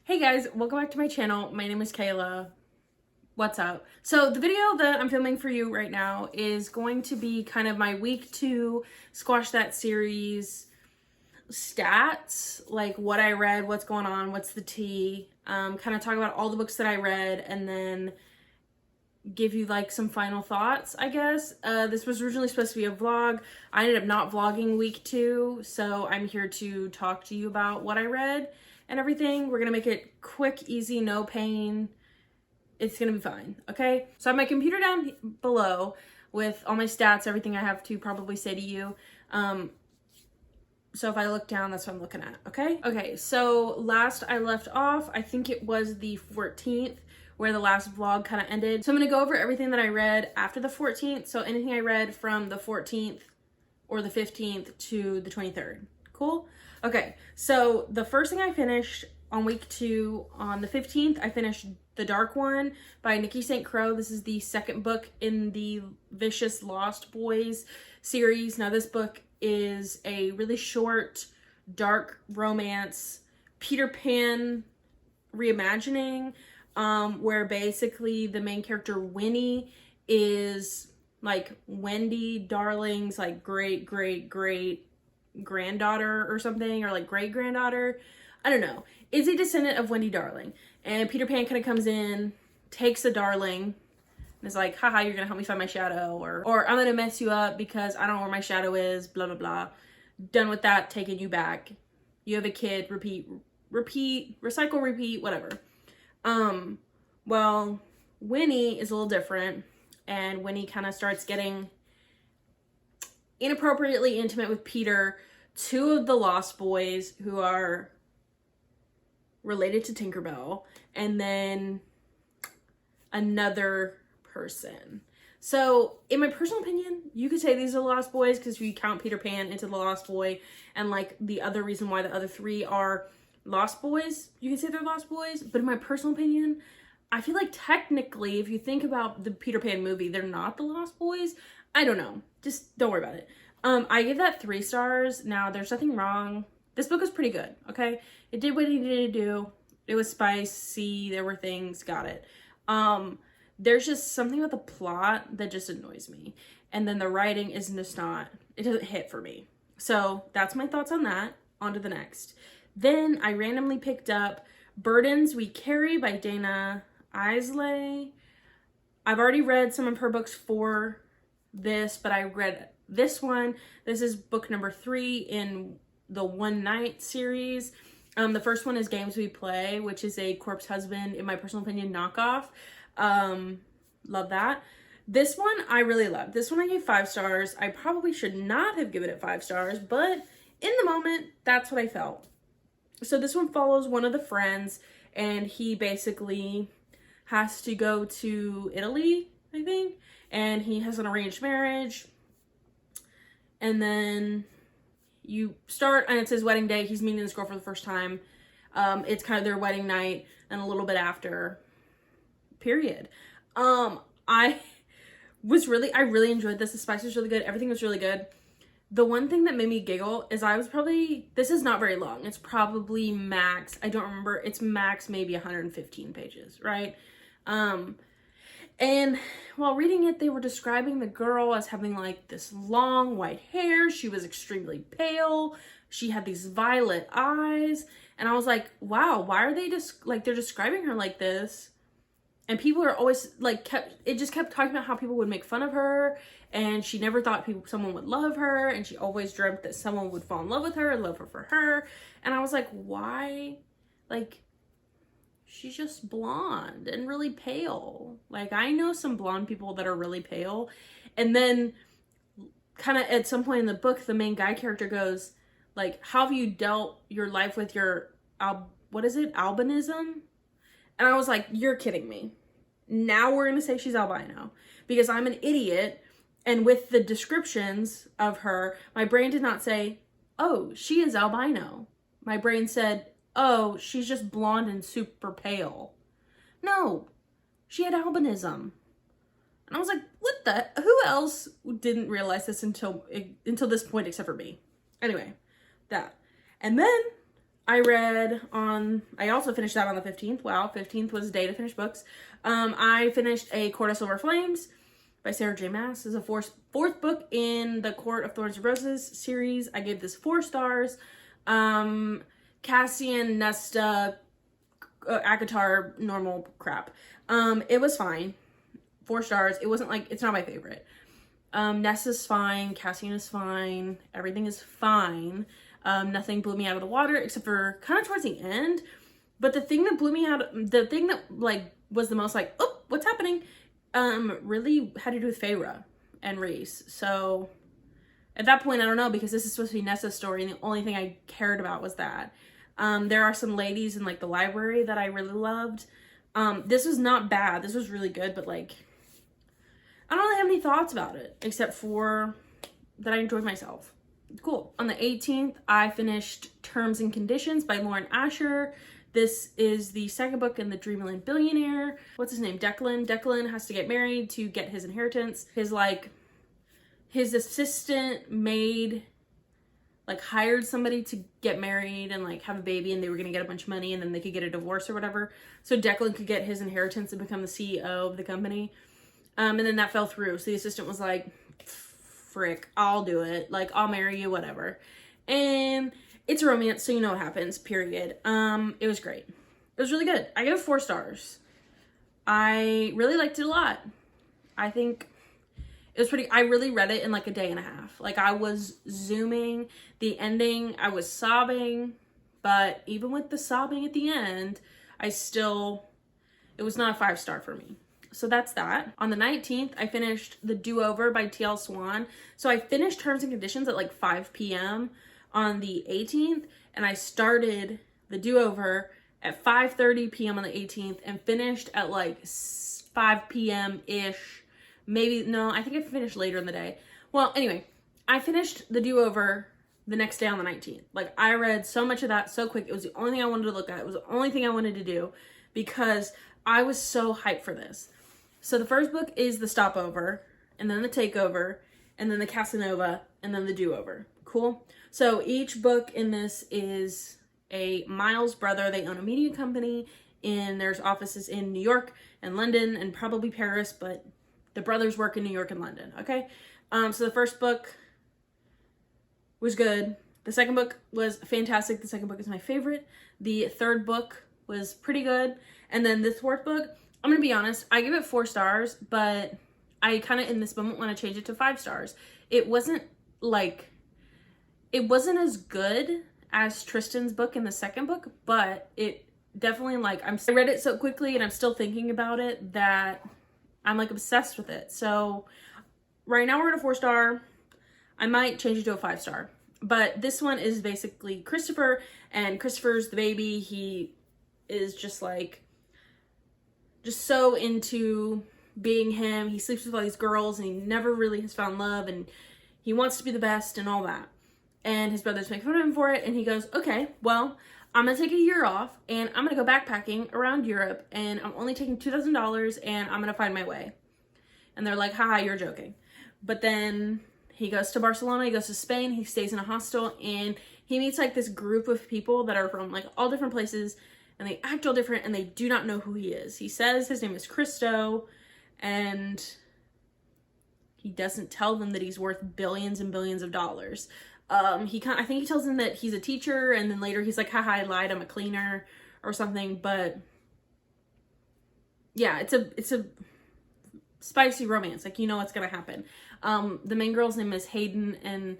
Hey guys, welcome back to my channel. My name is Kayla. What's up? So the video that I'm filming for you right now is going to be kind of my week 2 Squash That series stats, like what I read, what's going on, what's the tea, kind of talk about all the books that I read, and then give you like some final thoughts, I guess. This was originally supposed to be a vlog. I ended up not vlogging week 2, so I'm here to talk to you about what I read and everything. We're gonna make it quick, easy, no pain. It's gonna be fine, okay? So I have my computer down below with all my stats, everything I have to probably say to you. So if I look down, that's what I'm looking at, okay? Okay, so last I left off, I think it was the 14th, where the last vlog kind of ended. So I'm gonna go over everything that I read after the 14th. So anything I read from the 14th or the 15th to the 23rd. Cool? Okay, so the first thing I finished on week 2, on the 15th, I finished The Dark One by Nikki St. Croix. This is the second book in the Vicious Lost Boys series. Now this book is a really short, dark romance, Peter Pan reimagining, where basically the main character Winnie is like Wendy Darling's like great granddaughter or something, or like great granddaughter. I don't know. Is a descendant of Wendy Darling. And Peter Pan kind of comes in, takes the Darling, and is like, haha, you're gonna help me find my shadow, or I'm gonna mess you up because I don't know where my shadow is, blah, blah, blah. Done with that, taking you back. You have a kid, repeat, recycle, repeat, whatever. Well, Winnie is a little different, and Winnie kind of starts getting inappropriately intimate with Peter, 2 of the Lost Boys who are related to Tinkerbell, and then another person. So in my personal opinion, you could say these are the Lost Boys because you count Peter Pan into the Lost Boy, and like the other reason why the other 3 are Lost Boys, you can say they're Lost Boys. But in my personal opinion, I feel like technically, if you think about the Peter Pan movie, they're not the Lost Boys. I don't know. Just don't worry about it. I give that 3 stars. Now, there's nothing wrong. This book was pretty good, okay? It did what it needed to do. It was spicy. There were things. Got it. There's just something about the plot that just annoys me. And then the writing is just not, it doesn't hit for me. So that's my thoughts on that. On to the next. Then I randomly picked up Burdens We Carry by Dana Isley. I've already read some of her books for this, but I read this one. This is book number 3 in the One Night series. The first one is Games We Play, which is a Corpse Husband, in my personal opinion, knockoff. Love that. This one I really love. This one I gave 5 stars. I probably should not have given it 5 stars, but in the moment, that's what I felt. So this one follows one of the friends, and he basically has to go to Italy, I think, and he has an arranged marriage. And then you start, and it's his wedding day. He's meeting this girl for the first time. It's kind of their wedding night and a little bit after, period. I really enjoyed this. The spice was really good. Everything was really good. The one thing that made me giggle is this is not very long. It's probably max, I don't remember, it's max maybe 115 pages, right? And while reading it, they were describing the girl as having like this long white hair. She was extremely pale. She had these violet eyes. And I was like, wow, why are they just like, they're describing her like this? And people are always like, kept talking about how people would make fun of her, and she never thought someone would love her, and she always dreamt that someone would fall in love with her and love her for her. And I was like, why? Like, she's just blonde and really pale. Like, I know some blonde people that are really pale. And then kind of at some point in the book, the main guy character goes, like, how have you dealt your life with your, albinism? And I was like, you're kidding me. Now we're going to say she's albino. Because I'm an idiot. And with the descriptions of her, my brain did not say, oh, she is albino. My brain said, oh, she's just blonde and super pale. No, she had albinism. And I was like, who else didn't realize this until this point except for me? Anyway, that. And then I also finished that on the 15th. Wow, 15th was the day to finish books. I finished A Court of Silver Flames by Sarah J. Maas. This is a fourth book in the Court of Thorns and Roses series. I gave this 4 stars. Cassian, Nesta, Akatar, normal crap. It was fine. 4 stars. It wasn't like, it's not my favorite. Nesta's fine. Cassian is fine. Everything is fine. Nothing blew me out of the water except for kind of towards the end. But the thing that blew me out, the thing that like was the most like, oh, what's happening? Really had to do with Feyre and Rhys. So at that point, I don't know, because this is supposed to be Nesta's story, and the only thing I cared about was that. There are some ladies in like the library that I really loved. This was not bad. This was really good, but like, I don't really have any thoughts about it except for that I enjoyed myself. Cool. On the 18th, I finished Terms and Conditions by Lauren Asher. This is the second book in the Dreamland Billionaire. What's his name? Declan. Declan has to get married to get his inheritance. His assistant maid like hired somebody to get married and like have a baby, and they were gonna get a bunch of money and then they could get a divorce or whatever. So Declan could get his inheritance and become the CEO of the company. And then that fell through. So the assistant was like, frick, I'll do it. Like, I'll marry you, whatever. And it's a romance, so you know what happens, period. It was great. It was really good. I gave it 4 stars. I really liked it a lot. I think it was pretty, I really read it in like a day and a half. Like, I was zooming. The ending, I was sobbing. But even with the sobbing at the end, it was not a 5-star for me. So that's that. On the 19th, I finished The Do-Over by T.L. Swan. So I finished Terms and Conditions at like 5 p.m. on the 18th, and I started The Do-Over at 5:30 p.m. on the 18th and finished at like 5 p.m.-ish. Maybe, no, I think I finished later in the day. Well, anyway, I finished The Do-Over the next day on the 19th. Like, I read so much of that so quick. It was the only thing I wanted to look at. It was the only thing I wanted to do because I was so hyped for this. So the first book is The Stopover, and then The Takeover, and then The Casanova, and then The Do-Over. Cool? So each book in this is a Miles brother. They own a media company, and there's offices in New York and London and probably Paris, but the brothers work in New York and London, okay? So the first book was good. The second book was fantastic. The second book is my favorite. The third book was pretty good. And then the fourth book, I'm going to be honest, I give it 4 stars, but I kind of in this moment want to change it to 5 stars. It wasn't as good as Tristan's book in the second book, but it definitely I read it so quickly and I'm still thinking about it that I'm like obsessed with it. So right now we're at a 4-star. I might change it to a 5-star, but this one is basically Christopher, and Christopher's the baby. He is just so into being him. He sleeps with all these girls and he never really has found love, and he wants to be the best and all that. And his brothers make fun of him for it, and he goes, okay, well, I'm gonna take a year off and I'm gonna go backpacking around Europe, and I'm only taking $2,000 and I'm gonna find my way. And they're like, haha, you're joking. But then he goes to Barcelona, he goes to Spain, he stays in a hostel, and he meets like this group of people that are from like all different places, and they act all different, and they do not know who he is. He says his name is Christo, and he doesn't tell them that he's worth billions and billions of dollars. I think he tells them that he's a teacher, and then later he's like, haha, I lied, I'm a cleaner or something. But yeah, it's a spicy romance. Like, you know what's gonna happen. The main girl's name is Hayden, and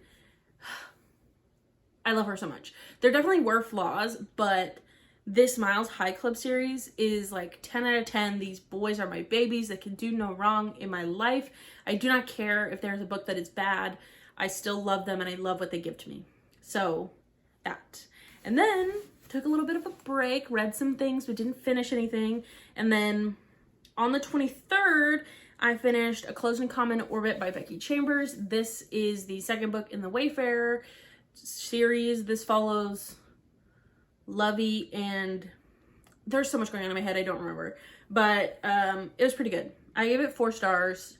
I love her so much. There definitely were flaws, but this Miles High Club series is like 10 out of 10. These boys are my babies. They can do no wrong in my life. I do not care if there's a book that is bad. I still love them, and I love what they give to me. So that. And then took a little bit of a break, read some things, but didn't finish anything. And then on the 23rd, I finished A Closed Common Orbit by Becky Chambers. This is the second book in the Wayfarer series. This follows Lovey, and there's so much going on in my head, I don't remember. But it was pretty good. I gave it 4 stars.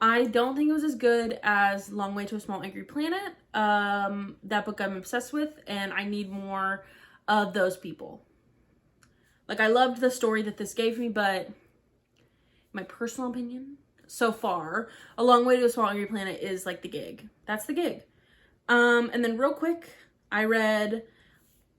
I don't think it was as good as Long Way to a Small Angry Planet. That book I'm obsessed with, and I need more of those people. Like, I loved the story that this gave me, but my personal opinion so far, A Long Way to a Small Angry Planet is like the gig. That's the gig. And then real quick, I read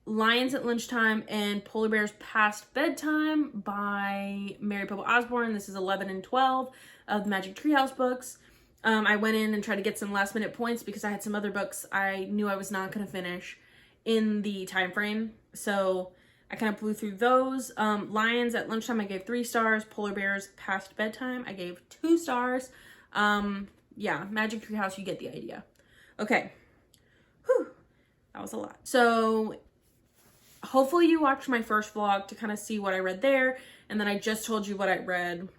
Lions at Lunchtime and Polar Bears Past Bedtime by Mary Pope Osborne. This is 11 and 12 of the Magic Treehouse books. I went in and tried to get some last minute points because I had some other books I knew I was not going to finish in the time frame. So I kind of blew through those. Lions at Lunchtime, I gave 3 stars. Polar Bears Past Bedtime, I gave 2 stars. Yeah, Magic Treehouse, you get the idea. Okay. Whew. That was a lot. So hopefully you watched my first vlog to kind of see what I read there. And then I just told you what I read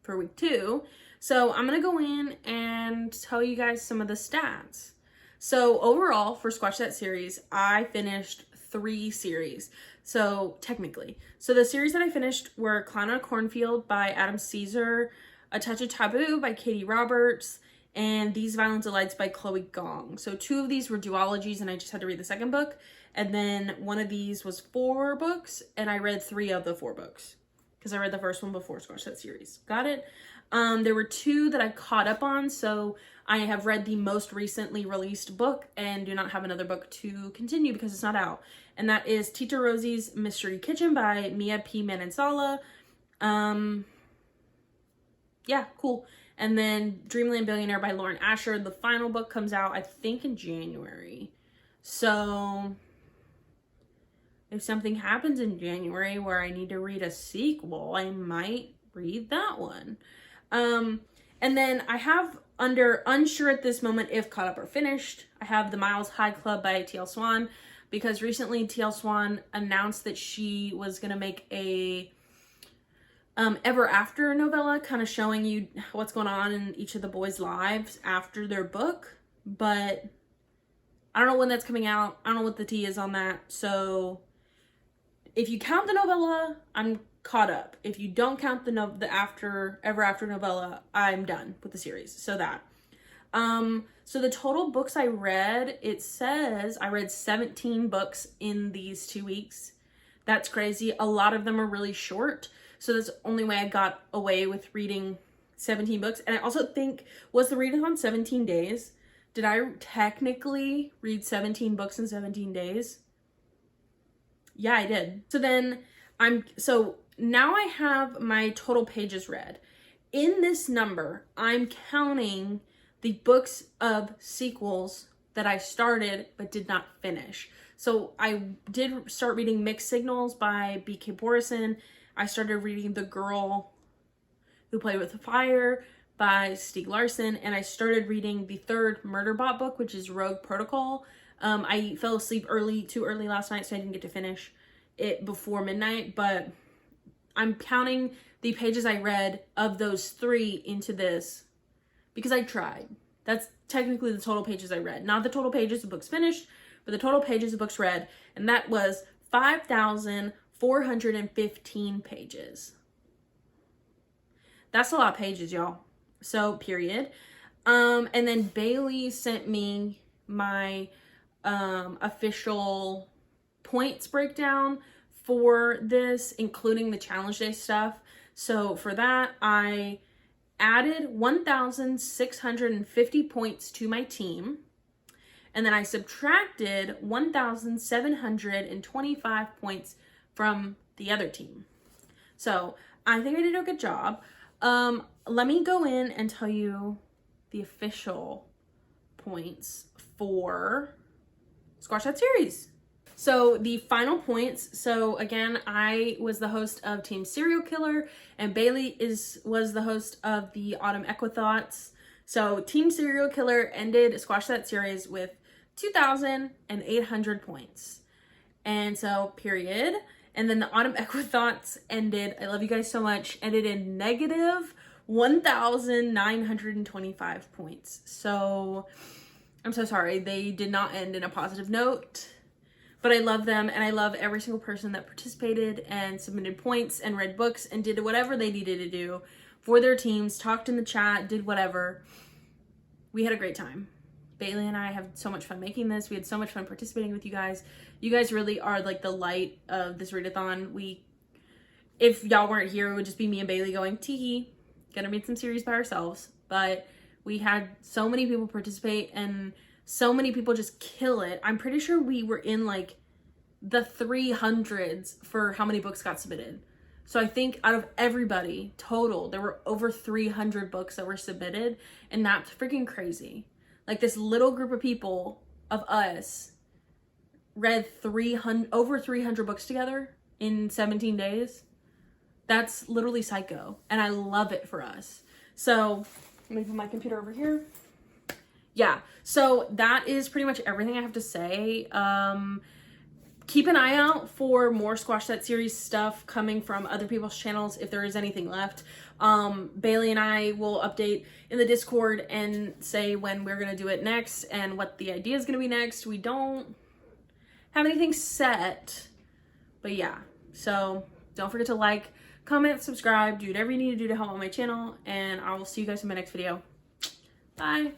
for week 2. So I'm going to go in and tell you guys some of the stats. So overall for Squash That series, I finished 3 series. So technically. So the series that I finished were Clown on a Cornfield by Adam Caesar, A Touch of Taboo by Katie Roberts, and These Violent Delights by Chloe Gong. So 2 of these were duologies and I just had to read the second book. And then one of these was 4 books and I read 3 of the 4 books because I read the first one before Squash That series. Got it? There were 2 that I caught up on. So I have read the most recently released book and do not have another book to continue because it's not out. And that is Tita Rosie's Mystery Kitchen by Mia P. Manansala. Yeah, cool. And then Dreamland Billionaire by Lauren Asher. The final book comes out, I think, in January. So if something happens in January where I need to read a sequel, I might read that one. And then I have under unsure at this moment if caught up or finished, I have The Miles High Club by T.L. Swan, because recently T.L. Swan announced that she was going to make a Ever After novella, kind of showing you what's going on in each of the boys' lives after their book. But I don't know when that's coming out. I don't know what the tea is on that. So if you count the novella, I'm caught up. If you don't count the Ever After novella, I'm done with the series. So that. So the total books I read, it says I read 17 books in these 2 weeks. That's crazy. A lot of them are really short. So that's the only way I got away with reading 17 books. And I also think, was the readathon 17 days? Did I technically read 17 books in 17 days? Yeah, I did. So now I have my total pages read. In this number, I'm counting the books of sequels that I started but did not finish. So I did start reading Mixed Signals by B.K. Borison. I started reading The Girl Who Played with Fire by Stieg Larsson, and I started reading the 3rd Murderbot book, which is Rogue Protocol. I fell asleep too early last night, so I didn't get to finish it before midnight, but I'm counting the pages I read of those 3 into this because I tried. That's technically the total pages I read. Not the total pages of books finished, but the total pages of books read, and that was 5,415 pages. That's a lot of pages, y'all. So, period. And then Bailey sent me my official points breakdown for this, including the challenge day stuff. So for that, I added 1,650 points to my team. And then I subtracted 1,725 points from the other team. So I think I did a good job. Let me go in and tell you the official points for Squash That series. So the final points. So again, I was the host of Team Serial Killer and Bailey was the host of the Autumn Equithoughts. So Team Serial Killer ended Squash That series with 2,800 points. And so period. And then the Autumn Equithoughts ended, I love you guys so much, ended in negative 1,925 points. So I'm so sorry. They did not end in a positive note. But I love them, and I love every single person that participated and submitted points and read books and did whatever they needed to do for their teams, talked in the chat, did whatever. We had a great time. Bailey and I have so much fun making this. We had so much fun participating with you guys. You guys really are like the light of this readathon. If y'all weren't here, it would just be me and Bailey going, tee, gonna make some series by ourselves. But we had so many people participate and so many people just kill it. I'm pretty sure we were in like the 300s for how many books got submitted. So I think out of everybody total, there were over 300 books that were submitted, and that's freaking crazy. Like this little group of people of us read over 300 books together in 17 days. That's literally psycho, and I love it for us. So let me put my computer over here. Yeah, so that is pretty much everything I have to say. Keep an eye out for more Squash That Series stuff coming from other people's channels if there is anything left. Bailey and I will update in the Discord and say when we're going to do it next and what the idea is going to be next. We don't have anything set, but yeah. So don't forget to like, comment, subscribe, do whatever you need to do to help out my channel, and I will see you guys in my next video. Bye.